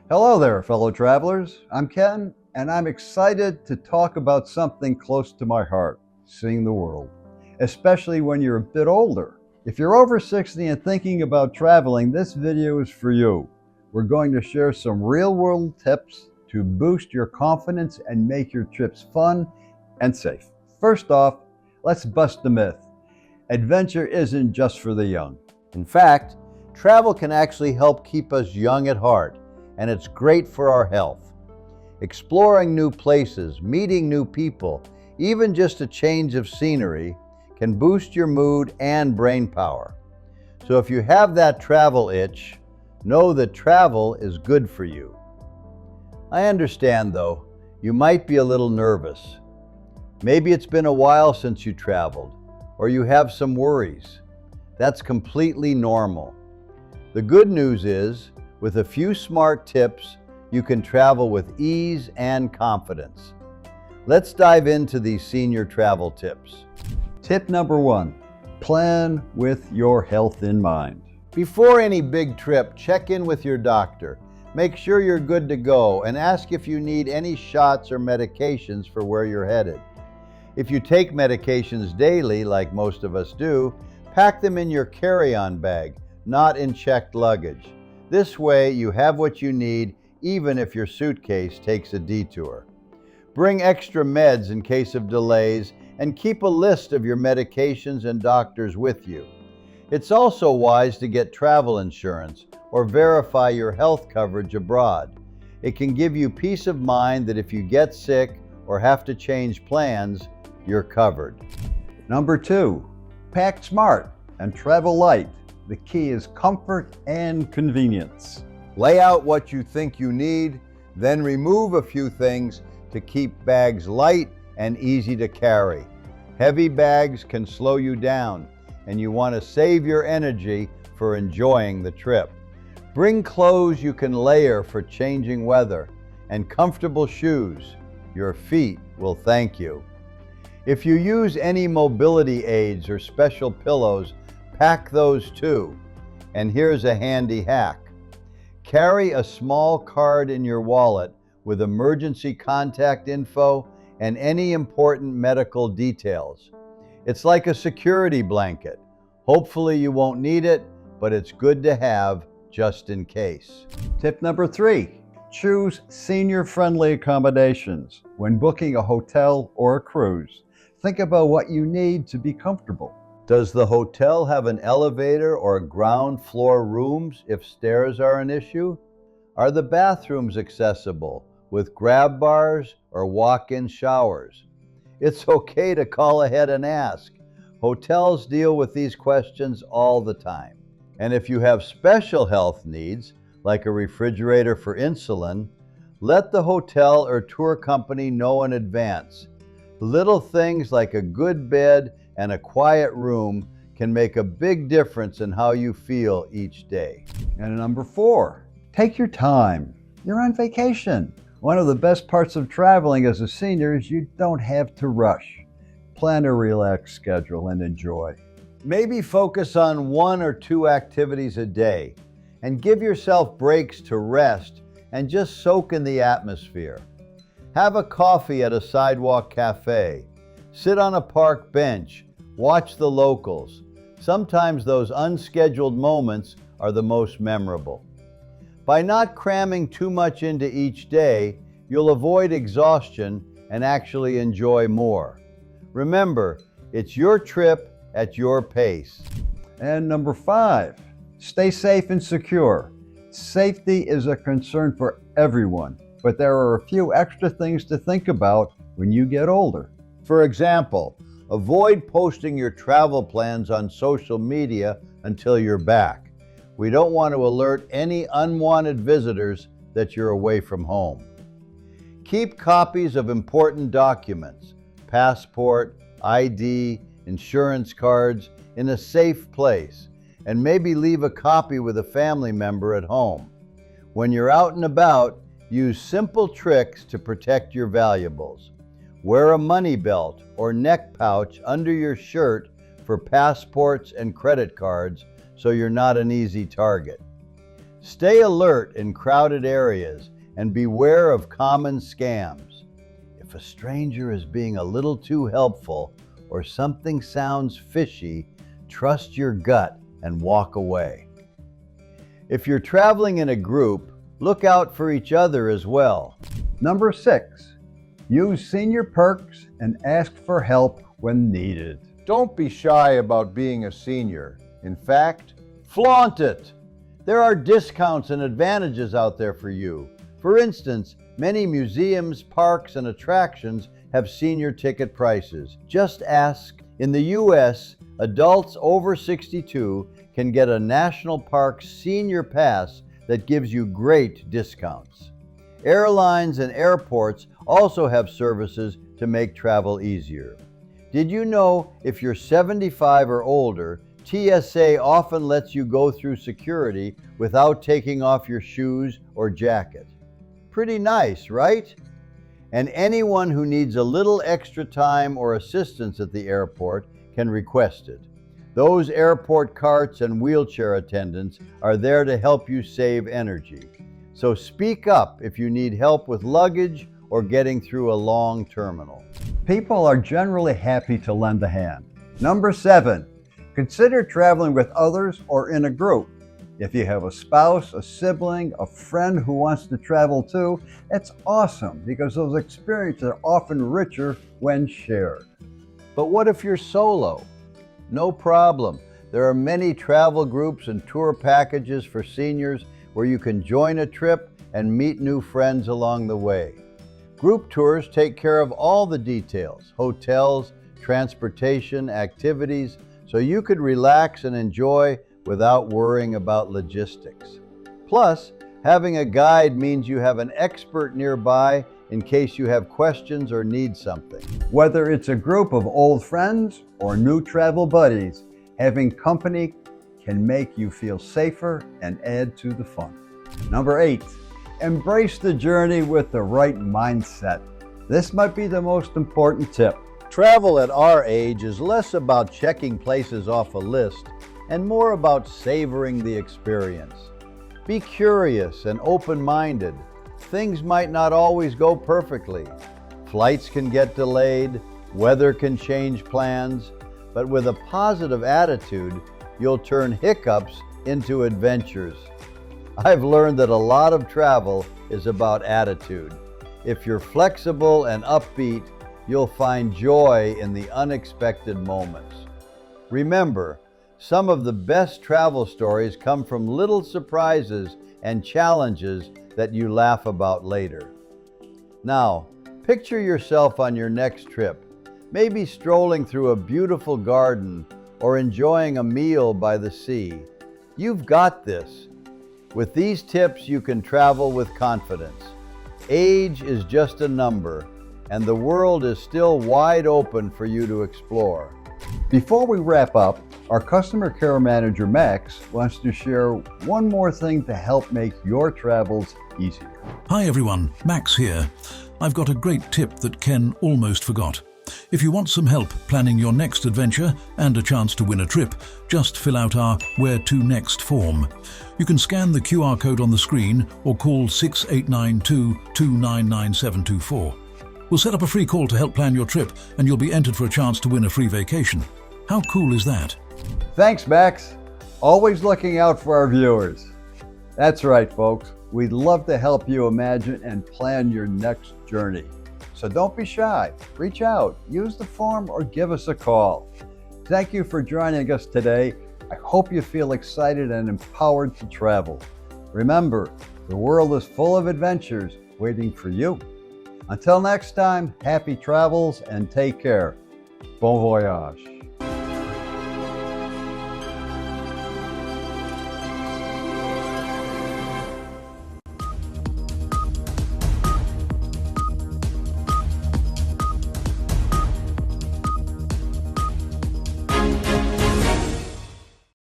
Hello there, fellow travelers. I'm Ken, and I'm excited to talk about something close to my heart, seeing the world, especially when you're a bit older. If you're over 60 and thinking about traveling, this video is for you. We're going to share some real-world tips to boost your confidence and make your trips fun and safe. First off, let's bust the myth. Adventure isn't just for the young. In fact, travel can actually help keep us young at heart, and it's great for our health. Exploring new places, meeting new people, even just a change of scenery can boost your mood and brain power. So if you have that travel itch, know that travel is good for you. I understand though, you might be a little nervous. Maybe it's been a while since you traveled, or you have some worries. That's completely normal. The good news is, with a few smart tips, you can travel with ease and confidence. Let's dive into these senior travel tips. Tip number 1, plan with your health in mind. Before any big trip, check in with your doctor. Make sure you're good to go and ask if you need any shots or medications for where you're headed. If you take medications daily, like most of us do, pack them in your carry-on bag, not in checked luggage. This way, you have what you need even if your suitcase takes a detour. Bring extra meds in case of delays and keep a list of your medications and doctors with you. It's also wise to get travel insurance or verify your health coverage abroad. It can give you peace of mind that if you get sick or have to change plans, you're covered. Number 2, pack smart and travel light. The key is comfort and convenience. Lay out what you think you need, then remove a few things to keep bags light and easy to carry. Heavy bags can slow you down, and you want to save your energy for enjoying the trip. Bring clothes you can layer for changing weather, and comfortable shoes. Your feet will thank you. If you use any mobility aids or special pillows, pack those too. And here's a handy hack. Carry a small card in your wallet with emergency contact info and any important medical details. It's like a security blanket. Hopefully you won't need it, but it's good to have just in case. Tip number 3, choose senior-friendly accommodations. When booking a hotel or a cruise, think about what you need to be comfortable. Does the hotel have an elevator or ground floor rooms if stairs are an issue? Are the bathrooms accessible with grab bars or walk-in showers? It's okay to call ahead and ask. Hotels deal with these questions all the time. And if you have special health needs, like a refrigerator for insulin, let the hotel or tour company know in advance. Little things like a good bed and a quiet room can make a big difference in how you feel each day. And number 4, take your time. You're on vacation. One of the best parts of traveling as a senior is you don't have to rush. Plan a relaxed schedule and enjoy. Maybe focus on 1 or 2 activities a day and give yourself breaks to rest and just soak in the atmosphere. Have a coffee at a sidewalk cafe. Sit on a park bench. Watch the locals. Sometimes those unscheduled moments are the most memorable. By not cramming too much into each day, you'll avoid exhaustion and actually enjoy more. Remember, it's your trip at your pace. And number 5, stay safe and secure. Safety is a concern for everyone, but there are a few extra things to think about when you get older. For example, avoid posting your travel plans on social media until you're back. We don't want to alert any unwanted visitors that you're away from home. Keep copies of important documents, passport, ID, insurance cards, in a safe place, and maybe leave a copy with a family member at home. When you're out and about, use simple tricks to protect your valuables. Wear a money belt or neck pouch under your shirt for passports and credit cards so you're not an easy target. Stay alert in crowded areas and beware of common scams. If a stranger is being a little too helpful or something sounds fishy, trust your gut and walk away. If you're traveling in a group, look out for each other as well. Number 6, use senior perks and ask for help when needed. Don't be shy about being a senior. In fact, flaunt it. There are discounts and advantages out there for you. For instance, many museums, parks, and attractions have senior ticket prices. Just ask. In the U.S., adults over 62 can get a National Park Senior Pass that gives you great discounts. Airlines and airports also have services to make travel easier. Did you know if you're 75 or older, TSA often lets you go through security without taking off your shoes or jacket? Pretty nice, right? And anyone who needs a little extra time or assistance at the airport can request it. Those airport carts and wheelchair attendants are there to help you save energy. So speak up if you need help with luggage or getting through a long terminal. People are generally happy to lend a hand. Number 7, consider traveling with others or in a group. If you have a spouse, a sibling, a friend who wants to travel too, it's awesome because those experiences are often richer when shared. But what if you're solo? No problem. There are many travel groups and tour packages for seniors where you can join a trip and meet new friends along the way. Group tours take care of all the details, hotels, transportation, activities, so you could relax and enjoy without worrying about logistics. Plus, having a guide means you have an expert nearby in case you have questions or need something. Whether it's a group of old friends or new travel buddies, having company can make you feel safer and add to the fun. Number 8, embrace the journey with the right mindset. This might be the most important tip. Travel at our age is less about checking places off a list and more about savoring the experience. Be curious and open-minded. Things might not always go perfectly. Flights can get delayed, weather can change plans, but with a positive attitude, you'll turn hiccups into adventures. I've learned that a lot of travel is about attitude. If you're flexible and upbeat, you'll find joy in the unexpected moments. Remember, some of the best travel stories come from little surprises and challenges that you laugh about later. Now, picture yourself on your next trip, maybe strolling through a beautiful garden or enjoying a meal by the sea. You've got this. With these tips, you can travel with confidence. Age is just a number, and the world is still wide open for you to explore. Before we wrap up, our customer care manager, Max, wants to share one more thing to help make your travels easier. Hi everyone, Max here. I've got a great tip that Ken almost forgot. If you want some help planning your next adventure and a chance to win a trip, just fill out our Where to Next form. You can scan the QR code on the screen or call 6892-299724. We'll set up a free call to help plan your trip and you'll be entered for a chance to win a free vacation. How cool is that? Thanks, Max. Always looking out for our viewers. That's right, folks. We'd love to help you imagine and plan your next journey. So don't be shy. Reach out, use the form, or give us a call. Thank you for joining us today. I hope you feel excited and empowered to travel. Remember, the world is full of adventures waiting for you. Until next time, happy travels and take care. Bon voyage.